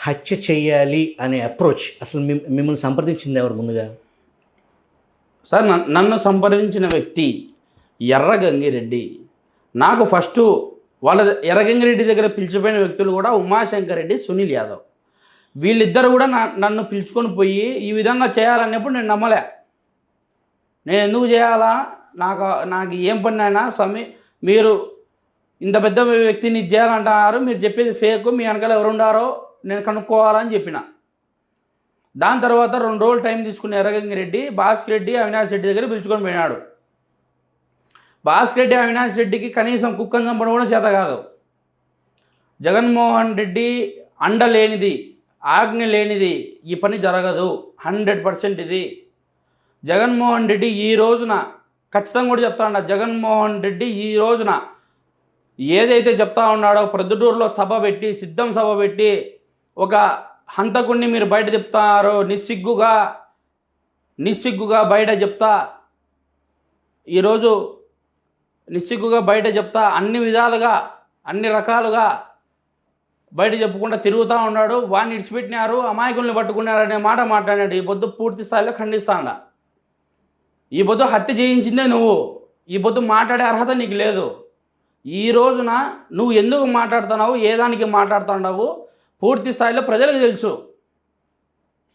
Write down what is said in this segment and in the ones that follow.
హత్య చేయాలి అనే అప్రోచ్ అసలు మిమ్మల్ని సంప్రదించింది ఎవరు ముందుగా? సార్ నన్ను సంప్రదించిన వ్యక్తి ఎర్రగంగిరెడ్డి. నాకు ఫస్ట్ వాళ్ళ ఎర్రగంగిరెడ్డి దగ్గర పిలిచిపోయిన వ్యక్తులు కూడా ఉమాశంకర్ రెడ్డి, సునీల్ యాదవ్. వీళ్ళిద్దరు కూడా నన్ను పిలుచుకొని పోయి ఈ విధంగా చేయాలన్నప్పుడు నేను నమ్మలే. నేను ఎందుకు చేయాలా, నాకు ఏం పని అయినా స్వామి, మీరు ఇంత పెద్ద వ్యక్తిని చేయాలంటున్నారు, మీరు చెప్పేది ఫేక్, మీ వెనకాల ఎవరుండారో నేను కనుక్కోవాలని చెప్పిన. దాని తర్వాత 2 రోజులు టైం తీసుకున్న ఎర్రగంగిరెడ్డి భాస్కర్ రెడ్డి, అవినాష్ రెడ్డి దగ్గర పిలుచుకొని పోయినాడు. భాస్కర్ రెడ్డి, అవినాష్ రెడ్డికి కనీసం కుక్కను చంపడం కూడా చేత కాదు. జగన్మోహన్ రెడ్డి అండ లేనిది, ఆజ్ఞ లేనిది ఈ పని జరగదు. 100% ఇది జగన్మోహన్ రెడ్డి ఈ రోజున ఖచ్చితంగా కూడా చెప్తా ఉన్నా. జగన్మోహన్ రెడ్డి ఈ రోజున ఏదైతే చెప్తా ఉన్నాడో, ప్రొద్దుటూరులో సభ పెట్టి, సిద్ధం సభ పెట్టి, ఒక హంతకుణ్ణి మీరు బయట చెప్తారో నిస్సిగ్గుగా బయట చెప్తా, ఈరోజు నిస్సిగ్గుగా బయట చెప్తా, అన్ని విధాలుగా అన్ని రకాలుగా బయట చెప్పుకుంటూ తిరుగుతూ ఉన్నాడు. వాడిని ఇడిచిపెట్టినారు, అమాయకుల్ని పట్టుకున్నారనే మాట మాట్లాడాడు. ఈ పొద్దు పూర్తి స్థాయిలో ఖండిస్తాడా. ఈ పొద్దు హత్య చేయించిందే నువ్వు, ఈ పొద్దు మాట్లాడే అర్హత నీకు లేదు. ఈ రోజున నువ్వు ఎందుకు మాట్లాడుతున్నావు, ఏ దానికి మాట్లాడుతున్నావు పూర్తి స్థాయిలో ప్రజలకు తెలుసు.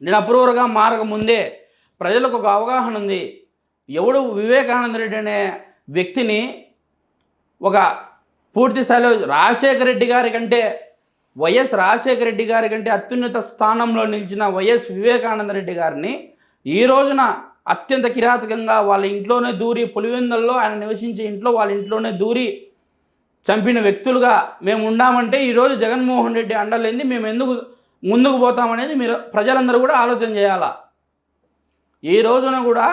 నేను అప్రూవర్గా మారక ముందే ప్రజలకు ఒక అవగాహన ఉంది. ఎవడు వివేకానంద రెడ్డి అనే వ్యక్తిని ఒక పూర్తి స్థాయిలో రాజశేఖర రెడ్డి గారి కంటే, వైఎస్ రాజశేఖర రెడ్డి గారి కంటే అత్యున్నత స్థానంలో నిలిచిన వైఎస్ వివేకానంద రెడ్డి గారిని ఈ రోజున అత్యంత కిరాతకంగా వాళ్ళ ఇంట్లోనే దూరి, పులివెందుల్లో ఆయన నివసించే ఇంట్లో, వాళ్ళ ఇంట్లోనే దూరి చంపిన వ్యక్తులుగా మేము ఉన్నామంటే ఈరోజు జగన్మోహన్ రెడ్డి అండలేంది మేము ఎందుకు ముందుకు పోతామనేది మీరు ప్రజలందరూ కూడా ఆలోచన చేయాలా. ఈ రోజున కూడా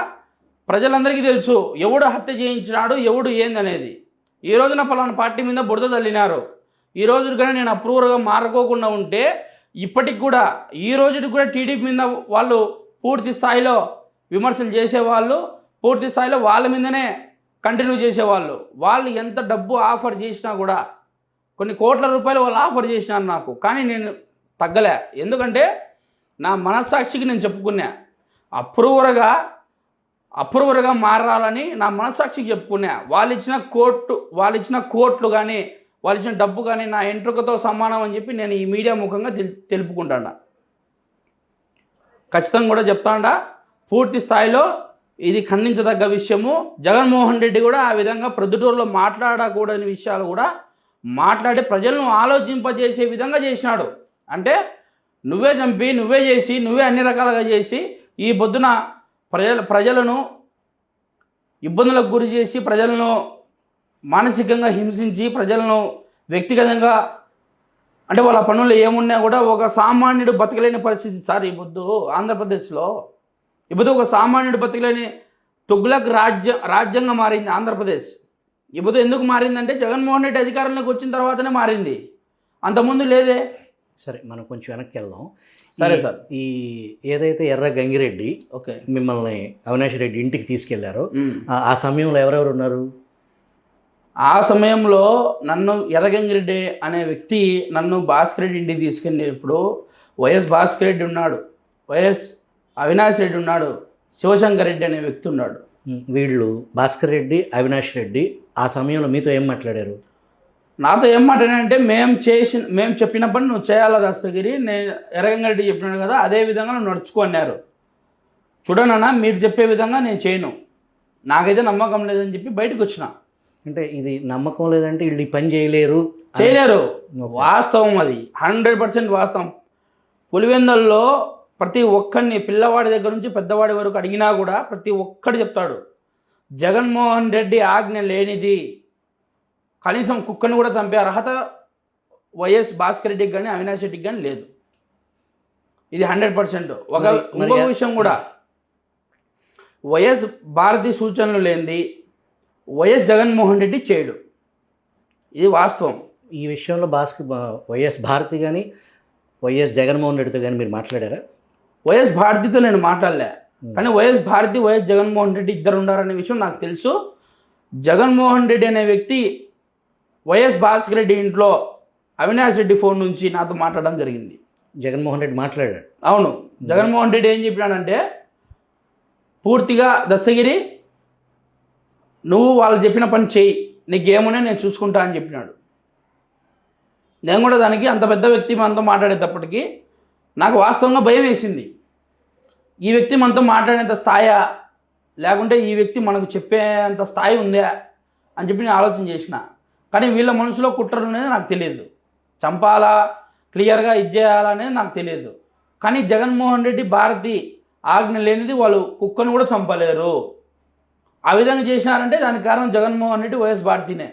ప్రజలందరికీ తెలుసు ఎవడు హత్య చేయించినాడు, ఎవడు ఏందనేది. ఈ రోజున పలానా పార్టీ మీద బురద తల్లినారు. ఈ రోజు కానీ నేను అప్రూవర్గా మారకోకుండా ఉంటే ఇప్పటికి కూడా, ఈ రోజుకి కూడా టీడీపీ మీద వాళ్ళు పూర్తి స్థాయిలో విమర్శలు చేసేవాళ్ళు, పూర్తి స్థాయిలో వాళ్ళ మీదనే కంటిన్యూ చేసేవాళ్ళు. వాళ్ళు ఎంత డబ్బు ఆఫర్ చేసినా కూడా, కొన్ని కోట్ల రూపాయలు వాళ్ళు ఆఫర్ చేసినారు నాకు, కానీ నేను తగ్గలే. ఎందుకంటే నా మనస్సాక్షికి నేను చెప్పుకున్నా, అప్రూవర్గా మారాలని నా మనస్సాక్షికి చెప్పుకున్నా. వాళ్ళు ఇచ్చిన కోట్లు కానీ, వాళ్ళు ఇచ్చిన డబ్బు కానీ నా ఎంట్రుకతో సమానం అని చెప్పి నేను ఈ మీడియా ముఖంగా తెలుపుకుంటాడా. ఖచ్చితంగా కూడా చెప్తాడా, పూర్తి స్థాయిలో ఇది ఖండించదగ్గ విషయము. జగన్మోహన్ రెడ్డి కూడా ఆ విధంగా ప్రొద్దుటూరులో మాట్లాడకూడని విషయాలు కూడా మాట్లాడి ప్రజలను ఆలోచింపజేసే విధంగా చేసినాడు. అంటే నువ్వే చంపి, నువ్వే చేసి, నువ్వే అన్ని రకాలుగా చేసి ఈ పొద్దున ప్రజలను ఇబ్బందులకు గురి చేసి, ప్రజలను మానసికంగా హింసించి, ప్రజలను వ్యక్తిగతంగా, అంటే వాళ్ళ పనులు ఏమున్నా కూడా ఒక సామాన్యుడు బతకలేని పరిస్థితి సార్ ఈ పొద్దు ఆంధ్రప్రదేశ్లో. ఇప్పుడు ఒక సామాన్యుడు బతకలేని తుగ్లక్ రాజ్యంగా మారింది ఆంధ్రప్రదేశ్. ఇప్పుడు ఎందుకు మారిందంటే జగన్మోహన్ రెడ్డి అధికారంలోకి వచ్చిన తర్వాతనే మారింది, అంతకుముందు లేదే. సరే, మనం కొంచెం వెనక్కి వెళ్దాం. సరే సార్, ఈ ఏదైతే ఎర్రగంగిరెడ్డి ఓకే మిమ్మల్ని అవినాష్ రెడ్డి ఇంటికి తీసుకెళ్లారో ఆ సమయంలో ఎవరెవరు ఉన్నారు? ఆ సమయంలో నన్ను ఎర్రగంగిరెడ్డి అనే వ్యక్తి నన్ను భాస్కర్ రెడ్డి ఇంటికి తీసుకెళ్ళినప్పుడు వైఎస్ భాస్కర్ రెడ్డి ఉన్నాడు, వైఎస్ అవినాష్ రెడ్డి ఉన్నాడు, శివశంకర్ రెడ్డి అనే వ్యక్తి ఉన్నాడు. వీళ్ళు భాస్కర్ రెడ్డి, అవినాష్ రెడ్డి ఆ సమయంలో మీతో ఏం మాట్లాడారు? నాతో ఏం మాట్లాడారంటే, మేము చెప్పిన పని నువ్వు చేయాలా దస్తగిరి, నేను ఎర్రగంగిరెడ్డి చెప్పినాడు కదా అదే విధంగా నువ్వు నడుచుకో అన్నారు. చూడనన్నా, మీరు చెప్పే విధంగా నేను చేయను, నాకైతే నమ్మకం లేదని చెప్పి బయటకు వచ్చిన. అంటే ఇది నమ్మకం లేదంటే వీళ్ళు ఈ పని చేయలేరు. వాస్తవం, అది 100% వాస్తవం. పులివెందుల్లో ప్రతి ఒక్కరిని, పిల్లవాడి దగ్గర నుంచి పెద్దవాడి వరకు అడిగినా కూడా ప్రతి ఒక్కడు చెప్తాడు, జగన్మోహన్ రెడ్డి ఆజ్ఞ లేనిది కనీసం కుక్కను కూడా చంపే అర్హత వైఎస్ భాస్కర్ రెడ్డికి కానీ అవినాష్ రెడ్డికి కానీ లేదు. ఇది 100%. ఇంకొక విషయం కూడా, వైఎస్ భారతి సూచనలు లేనిది వైఎస్ జగన్మోహన్ రెడ్డి చేయడు, ఇది వాస్తవం. ఈ విషయంలో వైఎస్ భారతి కానీ వైఎస్ జగన్మోహన్ రెడ్డితో కానీ మీరు మాట్లాడారా? వైఎస్ భారతితో నేను మాట్లాడలే, కానీ వైఎస్ భారతి, వైఎస్ జగన్మోహన్ రెడ్డి ఇద్దరు ఉన్నారనే విషయం నాకు తెలుసు. జగన్మోహన్ రెడ్డి అనే వ్యక్తి వైఎస్ భాస్కర్ రెడ్డి ఇంట్లో అవినాష్ రెడ్డి ఫోన్ నుంచి నాతో మాట్లాడడం జరిగింది. జగన్మోహన్ రెడ్డి మాట్లాడాడు. అవును, జగన్మోహన్ రెడ్డి ఏం చెప్పినాడంటే పూర్తిగా దస్తగిరి నువ్వు వాళ్ళు చెప్పిన పని చేయి, నీకేమునే నేను చూసుకుంటా అని చెప్పినాడు. నేను కూడా దానికి అంత పెద్ద వ్యక్తి మనతో మాట్లాడేటప్పటికీ నాకు వాస్తవంగా భయం వేసింది. ఈ వ్యక్తి మనతో మాట్లాడేంత స్థాయా, లేకుంటే ఈ వ్యక్తి మనకు చెప్పేంత స్థాయి ఉందా అని చెప్పి నేను ఆలోచన చేసిన. కానీ వీళ్ళ మనసులో కుట్రలు అనేది నాకు తెలియదు, చంపాలా క్లియర్గా ఇచ్చేయాలనేది నాకు తెలియదు. కానీ జగన్మోహన్ రెడ్డి భారతి ఆజ్ఞ లేనిది వాళ్ళు కుక్కను కూడా చంపలేరు. ఆ విధంగా చేసినారంటే దానికి కారణం జగన్మోహన్ రెడ్డి వైఎస్ భారతినే.